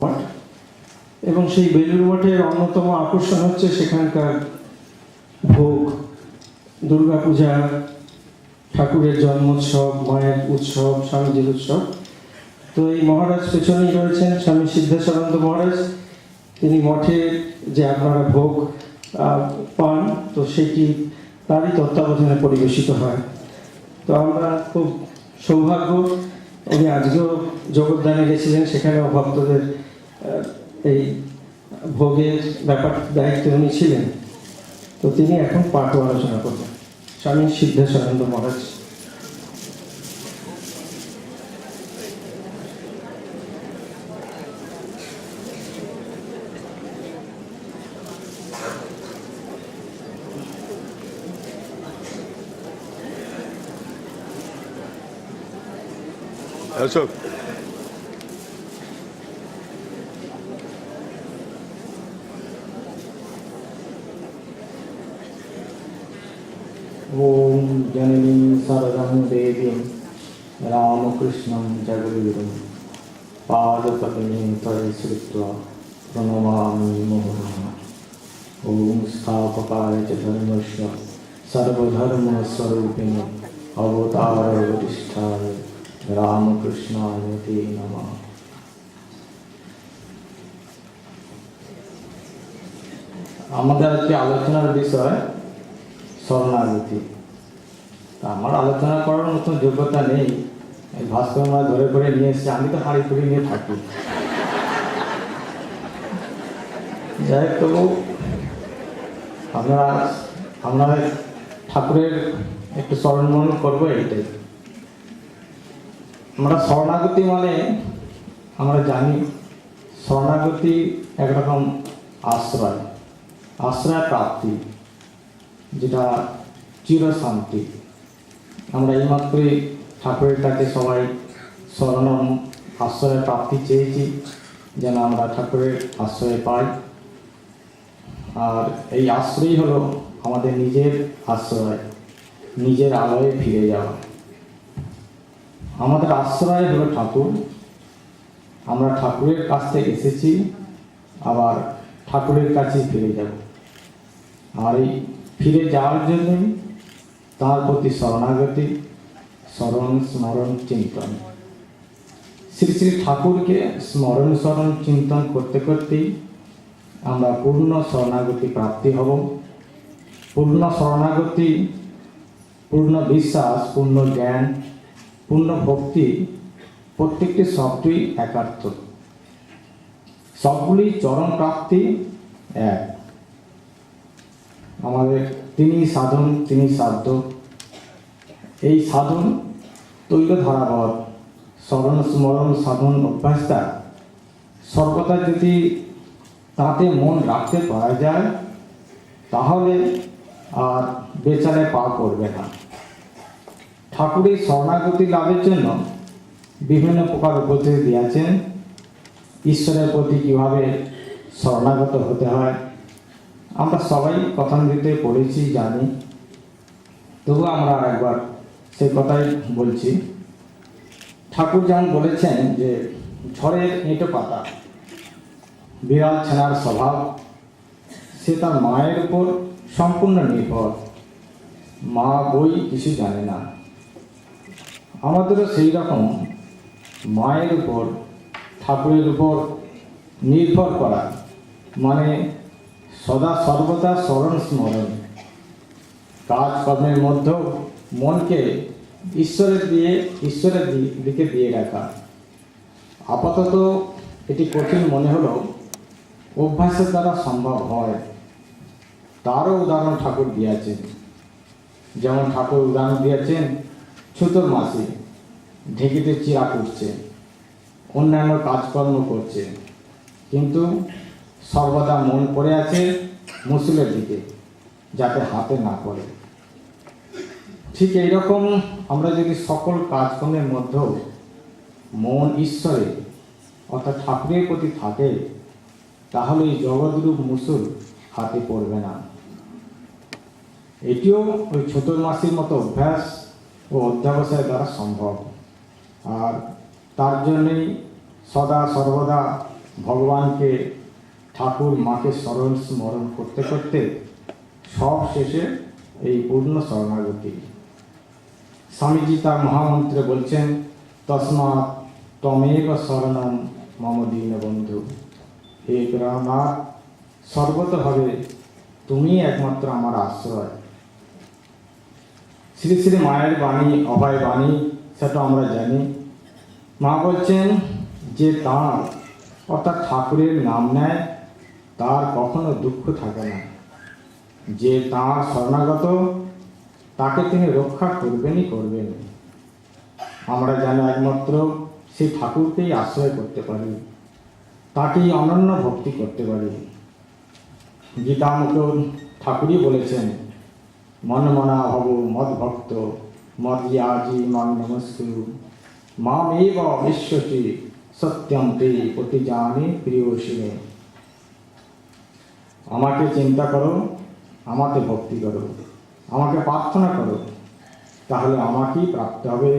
মঠ এবং সেই বেলুড় মঠের অন্যতম আকর্ষণ হচ্ছে সেখানকার ভোগ, দুর্গাপূজা, ঠাকুরের জন্মোৎসব, মায়ের উৎসব, স্বামীজির উৎসব। তো এই মহারাজ পেছনেই রয়েছেন স্বামী সিদ্ধেশ্বরানন্দ মহারাজ। তিনি মঠে যে আপনারা ভোগ পান, তো সেটি তারই তত্ত্বাবধানে পরিবেশিত হয়। তো আমরা খুব সৌভাগ্য, উনি আজকেও জগদ্দানে গেছিলেন, সেখানেও ভক্তদের এই ভোগের ব্যাপার দায়িত্বে উনি ছিলেন। তো তিনি এখন পাঠ আলোচনা করবেন। স্বামী সিদ্ধেশ্বরানন্দ মহারাজ। অশোক, ओम जननी शरणं देवीं रामकृष्णं जगद्गुरुं पादपद्मे तये श्रुत्वा प्रणमामि मुहुर्मुहुः। ओम स्थापकाय च धर्मस्य सर्वधर्मस्वरूपिणे अवतारवरिष्ठाय रामकृष्णाय ते नमः। আমাদের আজকে আলোচনার বিষয় শরণাগতি। আমার আলোচনা করার মতো যোগ্যতা নেই, ভাস্কর আমরা ধরে করে নিয়ে এসেছি, আমি তো হাঁড়ি কুড়ি নিয়ে থাকি। যাই হোক, তবু আমরা ঠাকুরের একটু স্মরণ করবো, এইটাই। আমরা শরণাগতি মানে আমরা জানি শরণাগতি একরকম আশ্রয় প্রাপ্তি, যেটা চিরশান্তি। আমরা এইমাত্রই ঠাকুরের কাছে সবাই শরণ আশ্রয় প্রাপ্তি চেয়েছি, যেন আমরা ঠাকুরের আশ্রয় পাই। আর এই আশ্রয় হলো আমাদের নিজের আশ্রয়, নিজের আলোয় ফিরে যাওয়া। আমাদের আশ্রয় হলো ঠাকুর। আমরা ঠাকুরের কাছ থেকে এসেছি, আবার ঠাকুরের কাছেই ফিরে যাব। আর এই ফিরে যাওয়ার জন্যই তার প্রতি শরণাগতি, স্মরণ স্মরণ চিন্তন। শ্রী শ্রী ঠাকুরকে স্মরণ স্মরণ চিন্তন করতে করতেই আমরা পূর্ণ শরণাগতি প্রাপ্তি হব। পূর্ণ শরণাগতি, পূর্ণ বিশ্বাস, পূর্ণ জ্ঞান, পূর্ণ ভক্তি, প্রত্যেকটি শব্দই একার্থ। সবগুলি চরম প্রাপ্তি এক। আমাদের তিনি সাধন, তিনি সাধ্য। এই সাধন তৈল ধারাবর স্মরণ স্মরণ সাধন অভ্যাসটা সর্বদা যদি তাতে মন রাখতে পারা যায়, তাহলে আর বেচালে পা পড়বে না। ঠাকুরের শরণাগতি লাভের জন্য বিভিন্ন প্রকার উপদেশ দিয়েছেন। ঈশ্বরের প্রতি কীভাবে শরণাগত হতে হয় আমরা সবাই কথামৃতে পড়েছি, জানি। তবু আমরা একবার সেই কথাই বলছি। ঠাকুর যেমন বলেছেন যে ঝড়ের এঁটো পাতা, বিড়াল ছানার স্বভাব, সে তার মায়ের উপর সম্পূর্ণ নির্ভর। মা বই কিছু জানে না। আমাদেরও সেই রকম মায়ের উপর, ঠাকুরের উপর নির্ভর করা, মানে সদা সর্বদা স্মরণ স্মরণ। কাজকর্মের মধ্যেও মনকে ঈশ্বরের দিকে দিয়ে রাখা। আপাতত এটি কঠিন মনে হলেও অভ্যাসের দ্বারা সম্ভব হয়। তারও উদাহরণ ঠাকুর দিয়েছেন। যেমন ঠাকুর উদাহরণ দিয়েছেন ছুতোর মাসি ঢেকিতে চিরা করছে, অন্যান্য কাজকর্ম করছে, কিন্তু সর্বদা মন পড়ে আছে মুসুলের দিকে, যাতে হাতে না পড়ে। ঠিক এইরকম আমরা যদি সকল কাজকর্মের মধ্যেও মন ঈশ্বরে অর্থাৎ ঠাকুরের প্রতি থাকে, তাহলে এই জগৎরূপ মুসুল হাতে পড়বে না। এটিও ওই ছোটোর মাসির মতো অভ্যাস ও অধ্যাবসায় দ্বারা সম্ভব। আর তার জন্যই সদা সর্বদা ভগবানকে, ঠাকুর মাকে স্মরণ স্মরণ করতে করতে সব শেষে এই পূর্ণ শরণাগতি। স্বামীজি তার মহামন্ত্রে বলছেন, তসমাৎ ত্বমেব শরণম মম দীনবন্ধু। হে প্রাণনাথ, সর্বতভাবে তুমি একমাত্র আমার আশ্রয়। শ্রী শ্রী মায়ের বাণী, অভয় বাণী, সেটা আমরা জানি। মা বলছেন যে তাঁর অর্থাৎ ঠাকুরের নাম নেয় তার কখনো দুঃখ থাকে না। যে তাঁর শরণাগত তাকে তিনি রক্ষা করবেনই করবেন। আমরা জানি একমাত্র সেই ঠাকুরকেই আশ্রয় করতে পারি, তাকেই অনন্য ভক্তি করতে পারি। গীতামুখে ঠাকুরই বলেছেন, মন মনা ভব মদ ভক্ত মদিয়াজি মন নমস্কুরু মামেব বিশ্বসি সত্যম তে প্রতিজানে প্রিয়সিনে। আমাকে চিন্তা করো, আমাকে ভক্তি করো, আমাকে প্রার্থনা করো, তাহলে আমাকেই প্রাপ্ত হবে।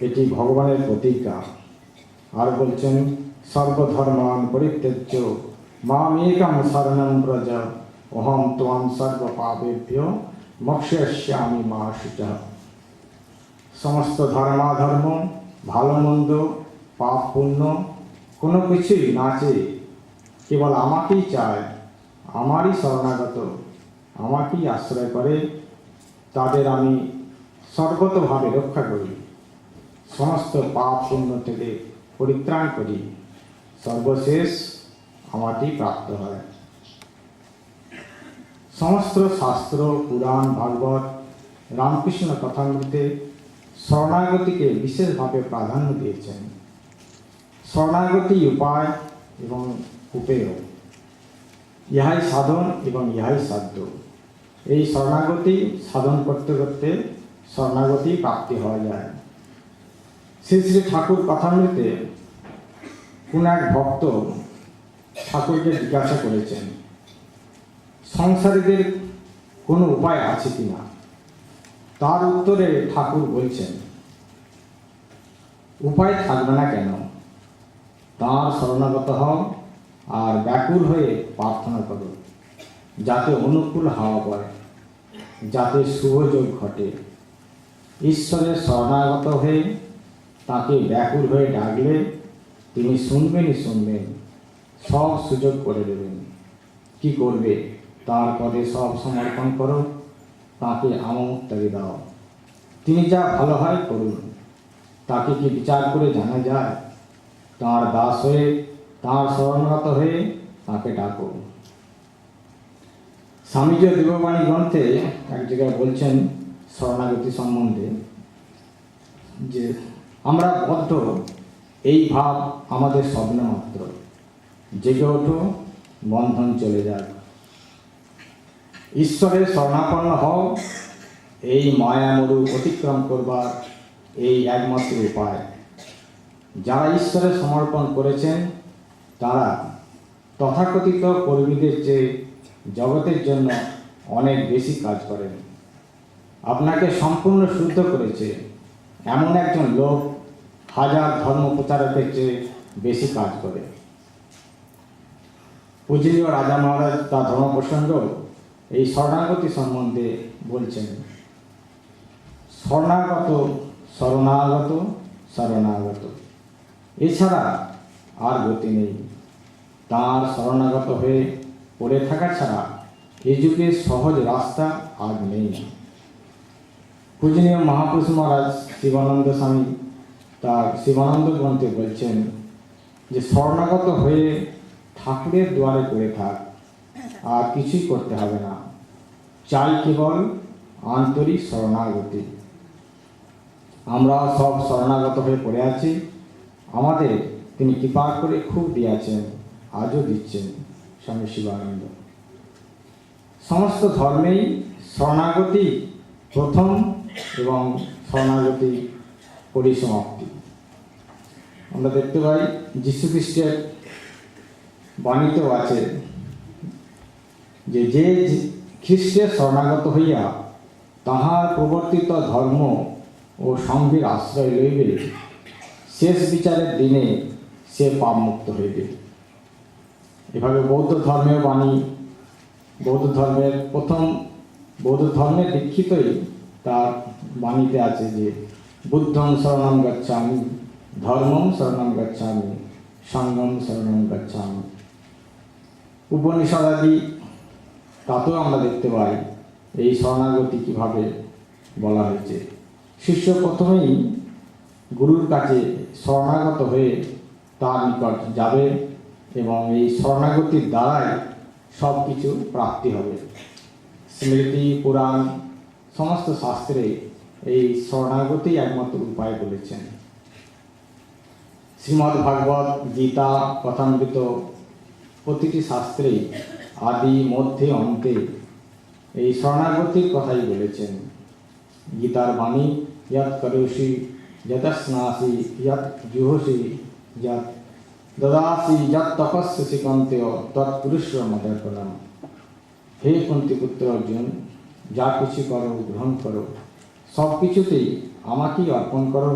এটি ভগবানের প্রতিজ্ঞা। আর বলছেন, সর্বধর্মান পরিত্যজ্য মামেকম শরণং ব্রজ অহম ত্বং সর্বপাপেভ্যো মোক্ষয়িষ্যামি মা শুচঃ। সমস্ত ধর্মাধর্ম, ভালো মন্দ, পাপ পুণ্য কোনো কিছুই না চেয়ে কেবল আমাকেই চায়, আমারই শরণাগত, আমাকেই আশ্রয় করে, তাদের আমি সর্বতভাবে রক্ষা করি, সমস্ত পাপ পুণ্য থেকে পরিত্রাণ করি, সর্বশেষ আমাকেই প্রাপ্ত হয়। সমস্ত শাস্ত্র, পুরাণ, ভাগবত, রামকৃষ্ণ কথামৃতে শরণাগতিকে বিশেষভাবে প্রাধান্য দিয়েছেন। শরণাগতি উপায় এবং উপেয়, ইহাই সাধন এবং ইহাই সাধ্য। এই শরণাগতি সাধন করতে করতে শরণাগতি প্রাপ্তি হওয়া যায়। শ্রী শ্রী ঠাকুর কথামৃতে কোন এক ভক্ত ঠাকুরকে জিজ্ঞাসা করেছেন, সংসারীদের কোনো উপায় আছে কিনা? তার উত্তরে ঠাকুর বলছেন, উপায় থাকবে না কেন? তাঁর শরণাগত হও আর ব্যাকুল হয়ে প্রার্থনা করো, যাতে অনুকূল হাওয়া বয়, যাতে শুভযোগ ঘটে। ঈশ্বরের শরণাগত হয়ে তাকে ব্যাকুল হয়ে ডাকলে তিনি শুনবেনই শুনবেন, সব সুযোগ করে দেবেন। কি করবে? তার পদে সব সমর্পণ করো, তাকে আমোত্তারি দাও। তিনি যা ভালো হয় করুন। তাকে কি বিচার করে জানা যায়? তাঁর দাস হয়ে, তাঁর শরণাগত হয়ে তাকে ডাকো। স্বামীজি দেববাণী গ্রন্থে এক জায়গায় বলছেন শরণাগতি সম্বন্ধে যে আমরা বদ্ধ, এই ভাব আমাদের স্বপ্ন মাত্র। জেগে ওঠো, বন্ধন চলে যাক। ঈশ্বরের শরণাপন্ন হও, এই মায়ামরু অতিক্রম করবার এই একমাত্র উপায়। যারা ঈশ্বরের সমর্পণ করেছেন তারা তথাকথিত কর্মীদের চেয়ে জগতের জন্য অনেক বেশি কাজ করেন। আপনাকে সম্পূর্ণ শুদ্ধ করেছে এমন একজন লোক হাজার ধর্ম প্রচারকের চেয়ে বেশি কাজ করে। পূজনীয় রাজা মহারাজ তার ধর্ম প্রসঙ্গ এই শরণাগতি সম্বন্ধে বলছেন, শরণাগত শরণাগত শরণাগত, এছাড়া আর গতি নেই। তাঁর শরণাগত হয়ে পড়ে থাকা ছাড়া এই যুগে সহজ রাস্তা আর নেই। পূজনীয় মহাপুরুষ মহারাজ শিবানন্দ স্বামী তার শিবানন্দ গ্রন্থে বলছেন যে শরণাগত হয়ে ঠাকুরের দুয়ারে পড়ে থাক, আর কিছুই করতে হবে না, চাই কেবল আন্তরিক শরণাগতি। আমরা সব শরণাগত হয়ে পড়ে আছি, আমাদের তিনি কৃপা করে খুব দিয়েছেন, আজও দিচ্ছেন স্বামী শিবানন্দ। সমস্ত ধর্মেই শরণাগতি প্রথম এবং শরণাগতি পরিসমাপ্তি। আমরা দেখতে পাই যীশু খ্রিস্টের বাণীতেও আছে যে যে খ্রিস্টের শরণাগত হইয়া তাহার প্রবর্তিত ধর্ম ও সঙ্গের আশ্রয় লইবে, শেষ বিচারের দিনে সে পাপমুক্ত হইবে। এভাবে বৌদ্ধ ধর্মের বাণী, বৌদ্ধ ধর্মের প্রথম বৌদ্ধ ধর্মের দীক্ষিতই তার বাণীতে আছে যে বুদ্ধং শরণং গচ্ছামি, ধর্মং শরণং গচ্ছামি, সঙ্গম শরণং গচ্ছামি। উপনিষদাদি তাতেও আমরা দেখতে পাই এই শরণাগতি কীভাবে বলা হয়েছে। শিষ্য প্রথমেই গুরুর কাছে শরণাগত হয়ে তার নিকট যাবে এবং এই শরণাগতির দ্বারাই সব কিছু প্রাপ্তি হবে। স্মৃতি, পুরাণ, সমস্ত শাস্ত্রে এই শরণাগতি একমাত্র উপায় বলেছেন। শ্রীমদ্ ভাগবত, গীতা, কথামৃত প্রতিটি শাস্ত্রেই আদি, মধ্যে, অন্তে এই শরণাগতির কথাই বলেছেন। গীতার বাণী যৎ করোষি যত স্নাসি যৎ জুহসি যৎ দদাসি যৎ তপস্যসি কন্তেয় তৎপুরুষ মদর্পণম। হে কুন্তিপুত্র অর্জুন, যা কিছু করো গ্রহণ করো, সব কিছুতেই আমাকেই অর্পণ করো,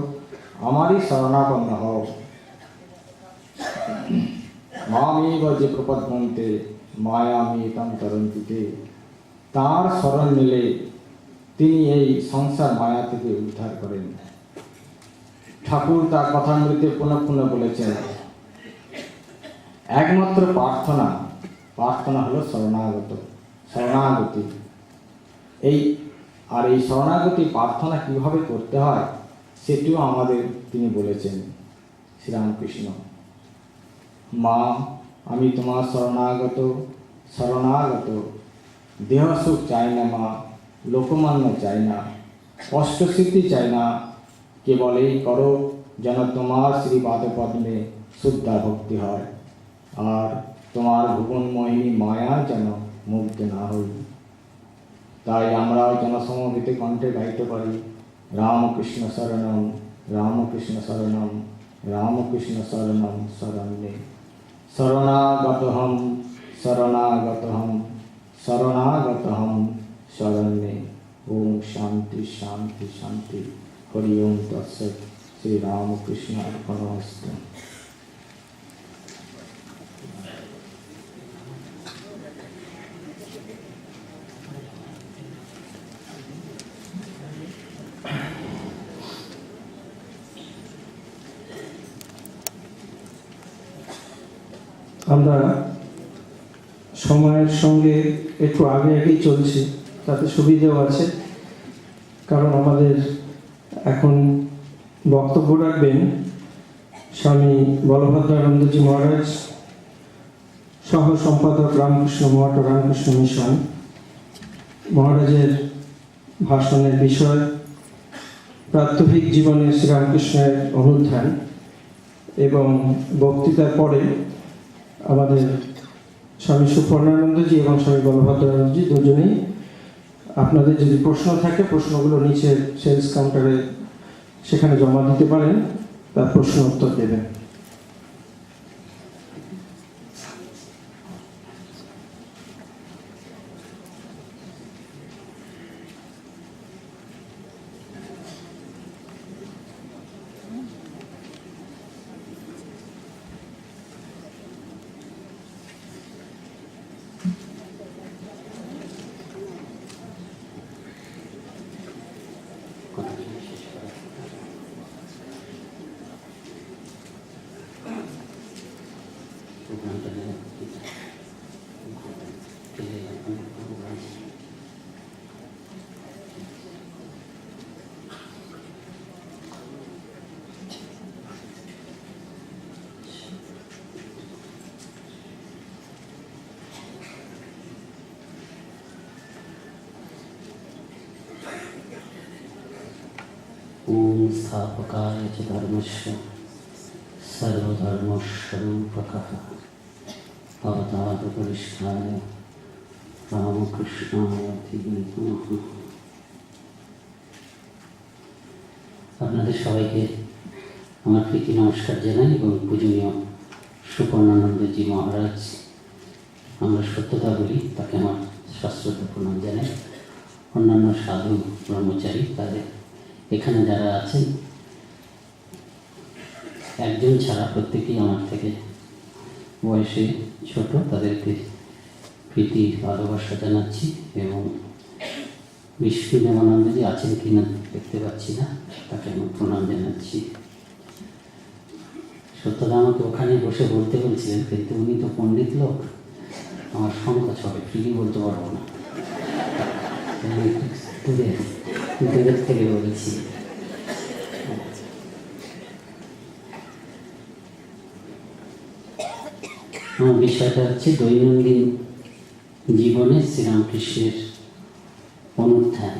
আমারই শরণাপন্ন হও। মামেব যে প্রপদ্যন্তে মায়ামেতাং তরন্তি তে। তাঁর শরণ নিলে তিনি এই সংসার মায়া থেকে উদ্ধার করেন। ঠাকুর তার কথামৃতে পুনঃ পুনঃ বলেছেন একমাত্র প্রার্থনা হলো শরণাগতি। এই শরণাগতি প্রার্থনা কিভাবে করতে হয় সেটিও আমাদের তিনি বলেছেন শ্রীরামকৃষ্ণ। মা, আমি তোমার শরণাগত, দেহ সুখ চাই না মা, লোকমান্য চাই না, অষ্টসিদ্ধি চাই না, কেবল এই করো যেন তোমার শ্রীপাদপদ্মে শুদ্ধা ভক্তি হয়, আর তোমার ভুবনমোহিনী মায়া যেন মুগ্ধ না হই। তাই আমরাও যেন সমবেত কণ্ঠে গাইতে পারি রামকৃষ্ণ শরণম, রামকৃষ্ণ শরণম, রামকৃষ্ণ শরণম শরণ্যে। শরণাগতহম শরণাগতহম শরণাগতহম শরণ্যে। ওম শান্তি শান্তি শান্তি। হরি ওম তৎসৎ। শ্রী রামকৃষ্ণ অর্পণমস্তু। আমরা সময়ের সঙ্গে একটু আগেই চলছি, তাতে সুবিধাও আছে, কারণ আমাদের এখন বক্তব্য রাখবেন স্বামী বলভদ্রানন্দজি মহারাজ, সহ সম্পাদক রামকৃষ্ণ মঠ ও রামকৃষ্ণ মিশন। মহারাজের ভাষণের বিষয় প্রাত্যহিক জীবনে শ্রীরামকৃষ্ণের অনুধ্যান, এবং বক্তৃতার পরে আমাদের স্বামী সুপর্ণানন্দজি এবং স্বামী বলভদ্রানন্দজি দুজনেই আপনাদের যদি প্রশ্ন থাকে প্রশ্নগুলো নিচে সেলস কাউন্টারে সেখানে জমা দিতে পারেন, তার প্রশ্ন উত্তর দেবেন। ओम स्थापकाय च धर्मस्य सर्वधर्मस्वरूपकः अवतारपरिष्ठाय रामकृष्णाय नमः। আপনাদের সবাইকে আমার প্রীতি নমস্কার জানাই এবং পূজনীয় সুপর্ণানন্দজি মহারাজ, আমরা সত্যতা বলি, তাকে আমার শাস্ত্রত প্রণাম জানাই। অন্যান্য সাধু ব্রহ্মচারী, তাদের এখানে যারা আছেন একজন ছাড়া প্রত্যেকেই আমার থেকে বয়সে ছোট তাদেরকে প্রীতি ভালোবাসা জানাচ্ছি এবং বিষ্ণু দেবানন্দজি আছেন কিনা দেখতে পাচ্ছি না, তাকে আমি প্রণাম জানাচ্ছি। সত্যদা আমাকে ওখানে বসে বলতে বলছিলেন, কিন্তু উনি তো পণ্ডিত লোক, আমার সংকোচ হবে, ফ্রিলি বলতে পারবো না, আমি একটু দূরের থেকে বলছি। আমার বিষয়টা হচ্ছে দৈনন্দিন জীবনে শ্রীরামকৃষ্ণের অনুধ্যান,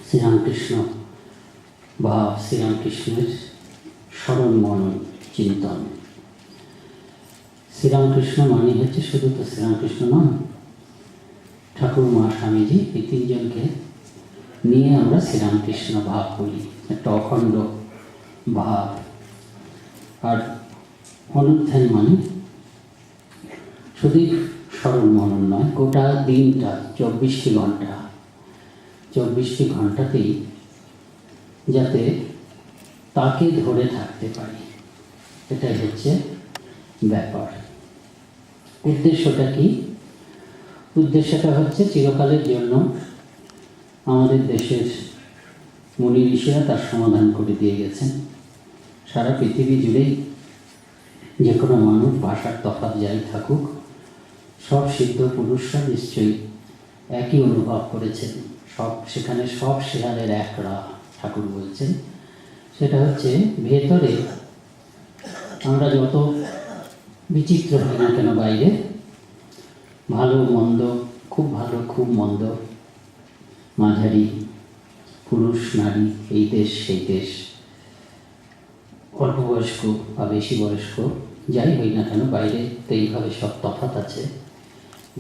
শ্রীরামকৃষ্ণ বা শ্রীরামকৃষ্ণের স্মরণ মনন চিন্তন। শ্রীরামকৃষ্ণ মানে হচ্ছে শুধু তো শ্রীরামকৃষ্ণ নন, ঠাকুর, মা, স্বামীজি, এই তিনজনকে নিয়ে আমরা শ্রীরামকৃষ্ণ ভাব বলি, একটা অখণ্ড ভাব। আর অনুধ্যান মানে শুধু স্মরণ মনন নয়, গোটা দিনটা 24টি ঘন্টাতেই যাতে তাকে ধরে থাকতে পারি, এটাই হচ্ছে ব্যাপার। উদ্দেশ্যটা কি? উদ্দেশ্যটা হচ্ছে চিরকালের জন্য আমাদের দেশের মুনি ঋষিরা তার সমাধান করে দিয়ে গেছেন। সারা পৃথিবী জুড়েই যে কোনো মানুষ, ভাষার তফাৎ যাই থাকুক, সব সিদ্ধ পুরুষরা নিশ্চয়ই একই অনুভব করেছেন। সেখানে সব শেয়ালের একরা, ঠাকুর বলছেন। সেটা হচ্ছে ভেতরে আমরা যত বিচিত্র হই না কেন, বাইরে ভালো মন্দ, খুব ভালো খুব মন্দ, মাঝারি, পুরুষ নারী, এই দেশ সেই দেশ, অল্প বয়স্ক বা বেশি বয়স্ক, যাই হই না কেন, বাইরে তো এইভাবে সব তফাৎ আছে,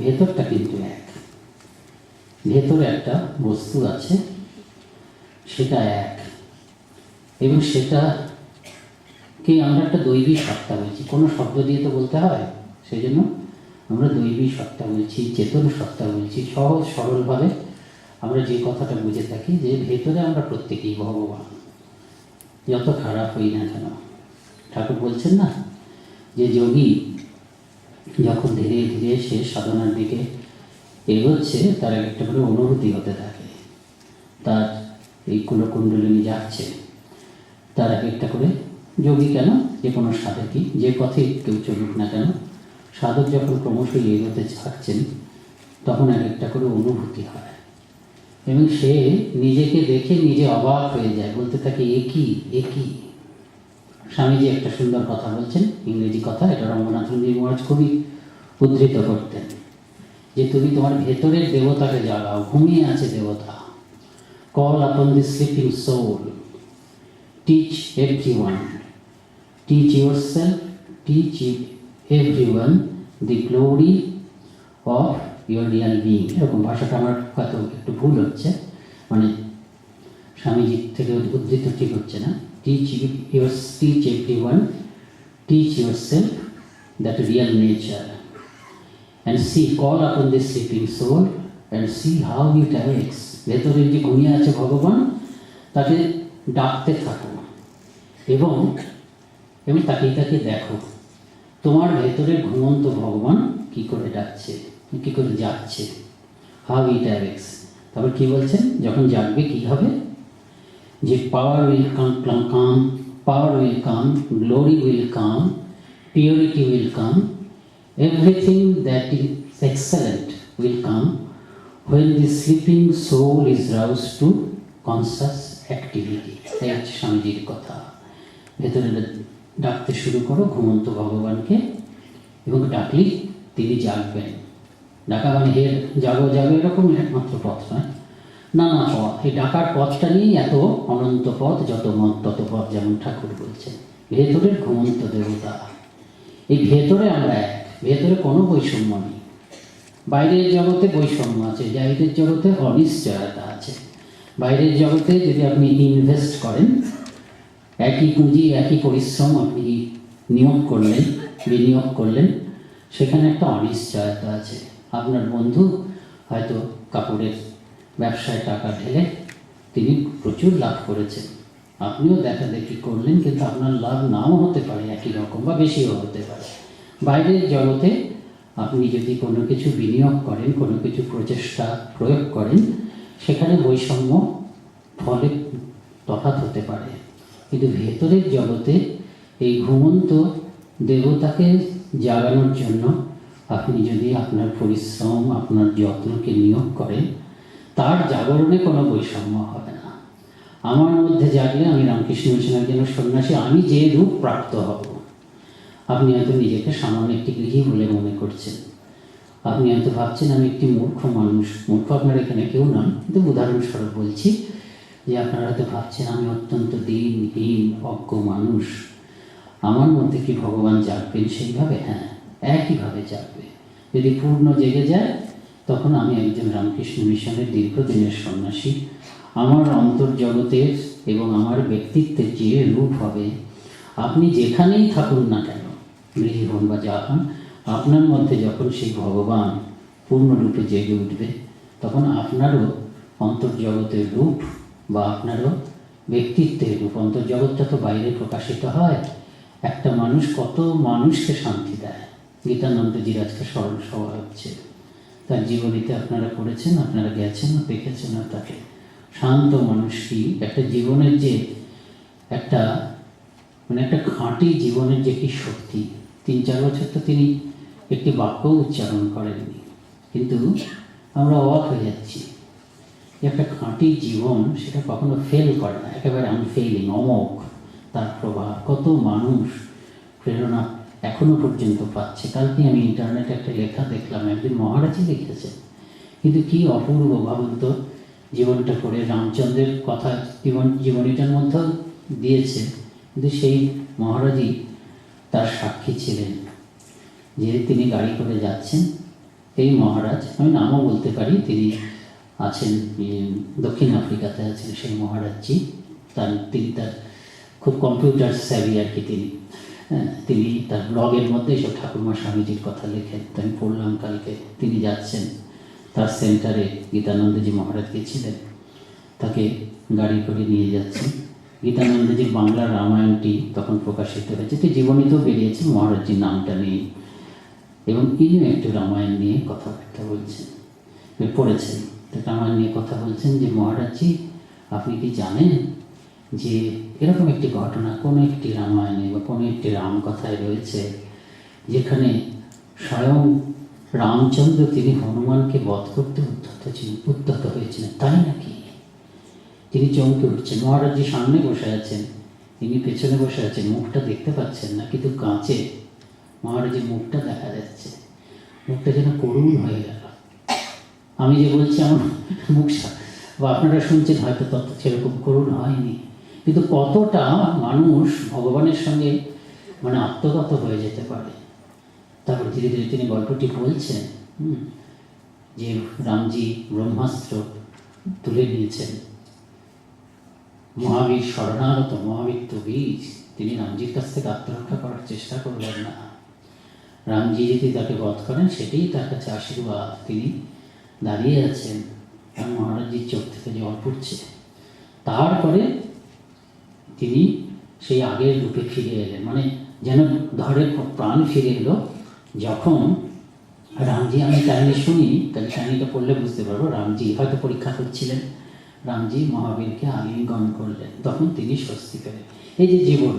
ভেতরটা কিন্তু এক। ভেতরে একটা বস্তু আছে, সেটা এক, এবং সেটাকে আমরা একটা দৈবী সত্তা বলছি। কোনো শব্দ দিয়ে তো বলতে হয়, সেই জন্য আমরা দৈবী সত্তা বলছি, চেতন সত্তা বলছি। সহজ সরলভাবে আমরা যে কথাটা বুঝে থাকি যে ভেতরে আমরা প্রত্যেকেই ভগবান, যত খারাপ হই না কেন। ঠাকুর বলছেন না যে যোগী যখন ধীরে ধীরে সে সাধনার দিকে এগোচ্ছে, তার একটা করে অনুভূতি হতে থাকে, তার এই কুলকুণ্ডলিনী যাচ্ছে, তার এক একটা করে, যোগী কেন, যে কোনো সাধকই, যে পথে কেউ চলুক না কেন, সাধক যখন ক্রমশই এগোতে থাকছেন, তখন এক একটা করে অনুভূতি হয় এবং সে নিজেকে দেখে নিজে অবাক হয়ে যায়, বলতে থাকে একই একই। স্বামীজি একটা সুন্দর কথা বলছেন, ইংরেজি কথা, এটা রঙ্গনাথজি মহারাজ খুবই উদ্ধৃত করতেন, যে তুমি তোমার ভেতরের দেবতাকে জাগাও, ঘুমিয়ে আছে দেবতা। Call upon the sleeping soul, teach everyone, teach yourself, teach everyone the glory of your real being. এরকম ভাষাটা আমার হয়তো একটু ভুল হচ্ছে, মানে স্বামীজির থেকে উদ্ধৃত ঠিক হচ্ছে না। Teach everyone, teach yourself that Real nature, and see, call upon the sleeping soul and see how it awakes. ভেতরে যে ঘুমিয়ে আছে ভগবান, তাকে ডাকতে থাকো এবং তাকে দেখো, তোমার ভেতরে ঘুমন্ত ভগবান কি করে ডাকছে, কি করে যাচ্ছে, how it awakes। তারপর কি বলছেন, যখন জাগবে কি হবে, যে power will come, power will come, glory will come, purity will come, everything that is excellent will come when the sleeping soul is roused to conscious activity। এই হচ্ছে স্বামীজির কথা। ভেতরে ডাকতে শুরু করো ঘুমন্ত ভগবানকে, এবং ডাকলেই তিনি জাগবেন। ডাকা মানে হে জাগো জাগো এরকম একমাত্র পথ নয়, নানা পথ। এই ডাকার পথটা নিয়েই এত অনন্ত পথ, যত মত তত পথ, যেমন ঠাকুর বলছেন। ভেতরের ঘুমন্ত দেবতা, এই ভেতরে আমরা এক, ভেতরে কোনো বৈষম্য নেই। বাইরের জগতে বৈষম্য আছে, বাইরের জগতে অনিশ্চয়তা আছে। বাইরের জগতে যদি আপনি ইনভেস্ট করেন, একই পুঁজি একই পরিশ্রম আপনি বিনিয়োগ করলেন, সেখানে একটা অনিশ্চয়তা আছে। আপনার বন্ধু হয়তো কাপড়ের ব্যবসায় টাকা ঢেলে তিনি প্রচুর লাভ করেছেন, আপনিও দেখা দেখি করলেন, কিন্তু আপনার লাভ নাও হতে পারে একই রকম, বা বেশিও হতে পারে। বাইরের জগতে আপনি যদি কোনো কিছু বিনিয়োগ করেন, কোনো কিছু প্রচেষ্টা প্রয়োগ করেন, সেখানে বৈষম্য ফলে তফাৎ হতে পারে। কিন্তু ভেতরের জগতে এই ঘুমন্ত দেবতাকে জাগানোর জন্য আপনি যদি আপনার পরিশ্রম, আপনার যত্নকে নিয়োগ করেন, তার জাগরণে কোনো বৈষম্য হবে না। আমার মধ্যে জাগলে আমি রামকৃষ্ণ মিশনের জন্য সন্ন্যাসী, আমি যে রূপ প্রাপ্ত হব। আপনি হয়তো নিজেকে সামান্য একটি গৃহী বলে মনে করছেন, আপনি হয়তো ভাবছেন আমি একটি মূর্খ মানুষ। মূর্খ আপনার এখানে কেউ নন, কিন্তু উদাহরণস্বরূপ বলছি যে আপনারা হয়তো ভাবছেন আমি অত্যন্ত দিনহীন অজ্ঞ মানুষ, আমার মধ্যে কি ভগবান জাগবেন সেইভাবে? হ্যাঁ, একইভাবে জাগবে। যদি পূর্ণ জেগে যায়, তখন আমি একজন রামকৃষ্ণ মিশনের দীর্ঘদিনের সন্ন্যাসী। আমার অন্তর্জগতের এবং আমার ব্যক্তিত্বের যে রূপ হবে, আপনি যেখানেই থাকুন না কেন, গৃহী হন বা যা হন, আপনার মধ্যে যখন সেই ভগবান পূর্ণরূপে জেগে উঠবে, তখন আপনারও অন্তর্জগতের রূপ বা আপনারও ব্যক্তিত্বের রূপ, অন্তর্জগৎটা তো বাইরে প্রকাশিত হয়। একটা মানুষ কত মানুষকে শান্তি দেয়। গীতানন্দজির আজকে স্মরণ সভা হচ্ছে, তার জীবনীতে আপনারা পড়েছেন, আপনারা গেছেন, দেখেছেন তাকে। শান্ত মানুষটি একটা জীবনের যে একটা একটা খাঁটি জীবনের যে কি শক্তি, 3-4 বছর তো তিনি একটি বাক্য উচ্চারণ করেননি, কিন্তু আমরা অবাক হয়ে যাচ্ছি। একটা খাঁটি জীবন সেটা কখনো ফেল করে না, একেবারে আনফেইলিং, অমোঘ তার প্রভাব। কত মানুষ প্রেরণা এখনো পর্যন্ত পাচ্ছে। কালকে আমি ইন্টারনেটে একটা লেখা দেখলাম, একদিন মহারাজই লিখেছেন, কিন্তু কি অপূর্ব ভাবুন তো, জীবনটা করে রামচন্দ্রের কথা জীবনীটার মধ্যেও দিয়েছে, কিন্তু সেই মহারাজই তার সাক্ষী ছিলেন। যে তিনি গাড়ি করে যাচ্ছেন, এই মহারাজ, আমি নামও বলতে পারি, তিনি আছেন দক্ষিণ আফ্রিকাতে আছেন সেই মহারাজজি। তিনি তার খুব কম্পিউটার স্যাভি আর কি, তিনি তার ব্লগের মধ্যে সব ঠাকুরমা স্বামীজির কথা লেখেন। তো আমি পড়লাম কালকে, তিনি যাচ্ছেন তার সেন্টারে, গীতানন্দজি মহারাজ গিয়েছিলেন, তাকে গাড়ি করে নিয়ে যাচ্ছেন। গীতানন্দজির বাংলা রামায়ণটি তখন প্রকাশিত হয়েছে, তো জীবনীতেও বেরিয়েছে, মহারাজজির নামটা নেই, এবং ইনিও একটু রামায়ণ নিয়ে কথাবার্তা বলছেন, পড়েছেন। তো রামায়ণ নিয়ে কথা বলছেন যে মহারাজজি আপনি কি জানেন যে এরকম একটি ঘটনা কোনো একটি রামায়ণে বা কোনো একটি রামকথায় রয়েছে, যেখানে স্বয়ং রামচন্দ্র তিনি হনুমানকে বধ করতে উদ্যত হয়েছিলেন, তাই নাকি? তিনি চমকে উঠছেন। মহারাজজি সামনে বসে আছেন, তিনি পেছনে বসে আছেন, মুখটা দেখতে পাচ্ছেন না, কিন্তু কাঁচে মহারাজের মুখটা দেখা যাচ্ছে। মুখটা যেন করুণ হয়ে গেল। আমি যে বলছি আমার মুখ, বা আপনারা শুনছেন হয়তো তত সেরকম করুণ হয়নি, কিন্তু কতটা মানুষ ভগবানের সঙ্গে আত্মগত হয়ে যেতে পারে। তারপর ধীরে ধীরে তিনি গল্পটি বলছেন যে রামজি ব্রহ্মাস্ত্র তুলে নিয়েছেন, মহাবীর শরণাগত, মহাবীর তো বীর, তিনি রামজির কাছ থেকে আত্মরক্ষা করার চেষ্টা করলেন না। রামজি যদি তাকে বধ করেন সেটাই তার কাছে আশীর্বাদ। তিনি দাঁড়িয়ে আছেন, আর মহারাজজির চোখ থেকে জল পড়ছে। তারপরে তিনি সেই আগের রূপে ফিরে এলেন, যেন ধরে প্রাণ ফিরে এলো। যখন রামজি, আমি কাহিনী শুনি, তাহলে কাহিনীটা পড়লে বুঝতে পারবো, রামজি হয়তো পরীক্ষা করছিলেন, রামজি মহাবীরকে আলিঙ্গন করলেন, তখন তিনি স্বস্তি পেলেন। এই যে জীবন,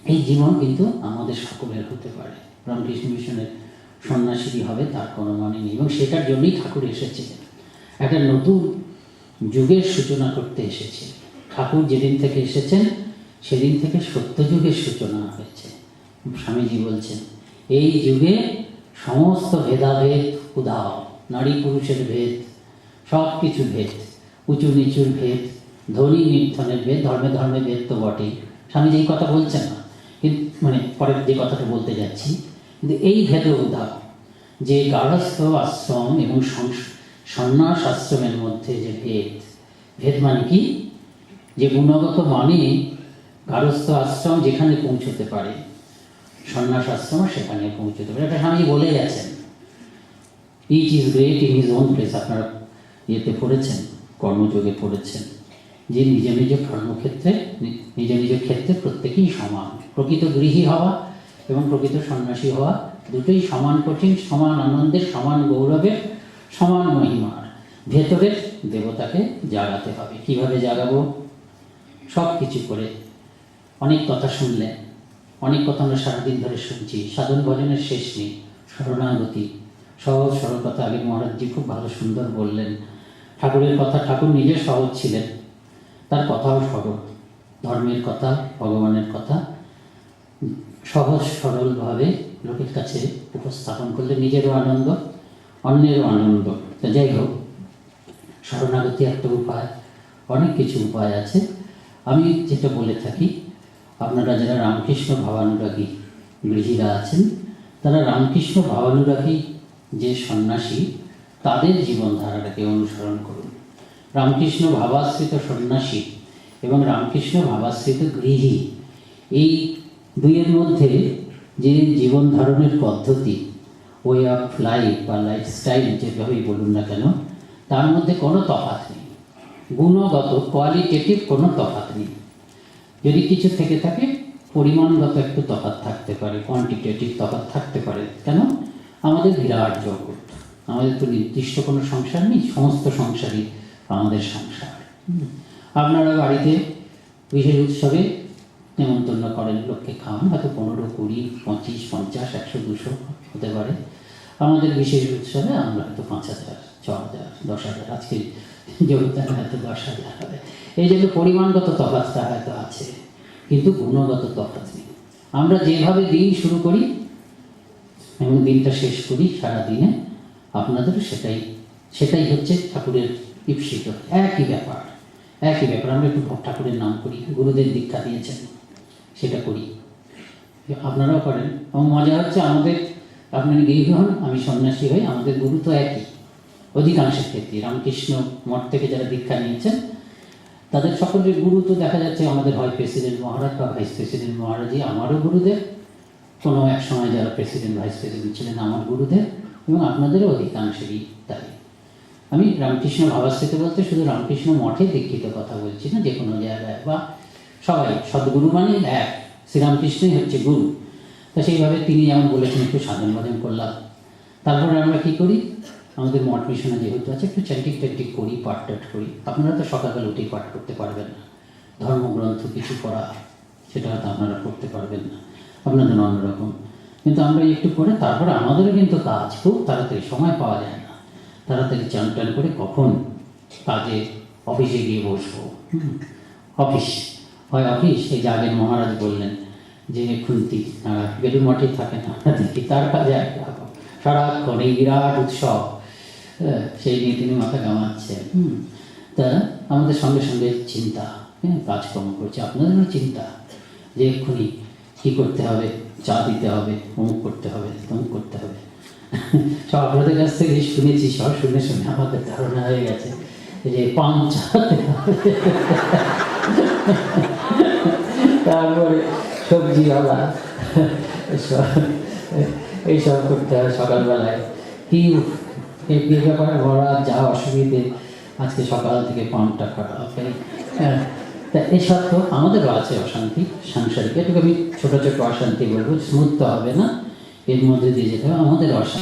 এই জীবন কিন্তু আমাদের সকলের হতে পারে। রামকৃষ্ণ মিশনের সন্ন্যাসী হবে তার কোনো মানে নেই, এবং সেটার জন্যই ঠাকুর এসেছিলেন। একটা নতুন যুগের সূচনা করতে এসেছে ঠাকুর। যেদিন থেকে এসেছেন সেদিন থেকে সত্যযুগের সূচনা হয়েছে। স্বামীজি বলছেন এই যুগে সমস্ত ভেদাভেদ উধাও, নারী পুরুষের ভেদ, সব কিছু ভেদ, উঁচু নিচুর ভেদ, ধনী নির্ধনের ভেদ, ধর্মে ধর্মে ভেদ তো বটেই। স্বামীজি এই কথা বলছেন না, কিন্তু পরের যে কথাটা বলতে যাচ্ছি, কিন্তু এই ভেদ উধাও, যে গার্হস্থ্য আশ্রম এবং সন্ন্যাস আশ্রমের মধ্যে যে ভেদ, ভেদ মানে কি, যে গুণগত মানে গার্হস্থ্য আশ্রম যেখানে পৌঁছতে পারে, সন্ন্যাস আশ্রম সেখানে পৌঁছতে পারে। এটা স্বামীজি বলে গেছেন, each is great in his own place. আপনারা ইয়েতে পড়েছেন, কর্মযোগে পড়েছেন, যে নিজ নিজ কর্মক্ষেত্রে, নিজ নিজ ক্ষেত্রে প্রত্যেকেই সমান। প্রকৃত গৃহী হওয়া এবং প্রকৃত সন্ন্যাসী হওয়া দুটোই সমান কঠিন, সমান আনন্দের, সমান গৌরবের, সমান মহিমার। ভেতরের দেবতাকে জাগাতে হবে। কিভাবে জাগাবো? সব কিছু করে। অনেক কথা শুনলেন, অনেক কথা আমরা সারাদিন ধরে শুনছি। সাধন ভজনের শেষ নেই। শরণাগতি, সহজ সরল কথা আগে মহারাজজি খুব ভালো সুন্দর বললেন। ঠাকুরের কথা, ঠাকুর নিজে সহজ ছিলেন, তার কথাও সরল। ধর্মের কথা, ভগবানের কথা সহজ সরলভাবে লোকের কাছে উপস্থাপন করলে নিজেরও আনন্দ, অন্যেরও আনন্দ। তো যাই হোক, শরণাগতি একটা উপায়, অনেক কিছু উপায় আছে। আমি যেটা বলে থাকি, আপনারা যারা রামকৃষ্ণ ভাবানুরাগী গৃহীরা আছেন, তারা রামকৃষ্ণ ভাবানুরাগী যে সন্ন্যাসী, তাদের জীবনধারাটাকে অনুসরণ করুন। রামকৃষ্ণ ভাবাশ্রিত সন্ন্যাসী এবং রামকৃষ্ণ ভাবাশ্রিত গৃহী, এই দুইয়ের মধ্যে যে জীবন ধারণের পদ্ধতি, ওয়ে অফ লাইফ বা লাইফস্টাইল যেভাবেই বলুন না কেন, তার মধ্যে কোনো তফাৎ নেই। গুণগত, কোয়ালিটেটিভ কোনো তফাৎ নেই। যদি কিছু থেকে থাকে, পরিমাণগত একটু তফাৎ থাকতে পারে, কোয়ান্টিটেটিভ তফাৎ থাকতে পারে। কেন? আমাদের বিরাট জগৎ, আমাদের তো নির্দিষ্ট কোনো সংসার নেই, সমস্ত সংসারই আমাদের সংসার। আপনারা বাড়িতে বিশেষ উৎসবে নেমন্তন্ন করেন, লোককে খাওয়ান, হয়তো 15, 20, 25, 50, 100, 200 হতে পারে। আমাদের বিশেষ উৎসবে আমরা হয়তো 5000, 6000, 10,000, আজকে যোগদান হয়তো 10,000 হবে। এই জন্য পরিমাণগত তফাৎটা হয়তো আছে, কিন্তু গুণগত তফাৎ নেই। আমরা যেভাবে দিন শুরু করি এবং দিনটা শেষ করি সারাদিনে, আপনাদের সেটাই হচ্ছে ঠাকুরের ঈপ্সিত। একই ব্যাপার। আমরা একটু ঠাকুরের নাম করি, গুরুদেব দীক্ষা দিয়েছেন, সেটা করি, আপনারাও করেন। এবং মজা হচ্ছে, আমাদের, আপনার গৃহী হন, আমি সন্ন্যাসী হই, আমাদের গুরু তো একই অধিকাংশের ক্ষেত্রে। রামকৃষ্ণ মঠ থেকে যারা দীক্ষা নিয়েছেন, তাদের সকলের গুরু তো দেখা যাচ্ছে আমাদের হয় প্রেসিডেন্ট মহারাজ বা ভাইস প্রেসিডেন্ট মহারাজই আমারও গুরুদেব, কোনো এক সময় যারা প্রেসিডেন্ট ভাইস প্রেসিডেন্ট ছিলেন আমার গুরুদেব, এবং আপনাদেরও অধিকাংশেরই তাই। আমি রামকৃষ্ণ ভাবাশ্রিত বলতে শুধু রামকৃষ্ণ মঠে দীক্ষিত কথা বলছি না, যে কোনো জায়গায় বা সবাই। সদ্গুরু মানে এক, শ্রীরামকৃষ্ণই হচ্ছে গুরু। তো সেইভাবে তিনি যেমন বলেছেন, একটু সাধন ভজন করলাম। তারপরে আমরা কী করি, আমাদের মঠ মিশনে যেহেতু আছে, একটু চ্যান্টিক করি, পাঠ করি। আপনারা তো সকালবেলা উঠেই পাঠ করতে পারবেন না, ধর্মগ্রন্থ কিছু পড়া, সেটা হয়তো আপনারা করতে পারবেন না, আপনাদের অন্যরকম। কিন্তু আমরা একটু করে তারপরে আমাদেরও কিন্তু কাজ, খুব তাড়াতাড়ি সময় পাওয়া যায় না। তাড়াতাড়ি চান টান করে কখন কাজে অফিসে গিয়ে বসবো। অফিস হয়, অফিস এই যে আগের মহারাজ বললেন যে খুন্তি বেলুর মঠে থাকে না, দেখি তার কাজে একরকম সারাক্ষণ এই বিরাট উৎসব, সেই নিয়ে তিনি মাথা কামাচ্ছেন। তা আমাদের সঙ্গে সঙ্গে চিন্তা, কাজকর্ম করছে, আপনাদেরও চিন্তা যে এক্ষুনি কী করতে হবে, চা দিতে হবে, অমুক করতে হবে, তমুক করতে হবে। সব আপনাদের কাছ থেকে শুনেছি, সব শুনে আমাদের ধারণা হয়ে গেছে যে পান চাতে হবে, তারপরে সবজিওয়ালা এইসব করতে হবে সকালবেলায়। কি ব্যাপারে ভরা যা অসুবিধে, আজকে সকাল থেকে পানটা খারাপ। তা এসব তো আমাদেরও আছে অশান্তি সাংসারিক, এটুকু আমি ছোটো ছোটো অশান্তি বলবো, স্মুথ তো হবে না, এর মধ্যে দিয়ে যেতে হবে। আমাদের অশান্তি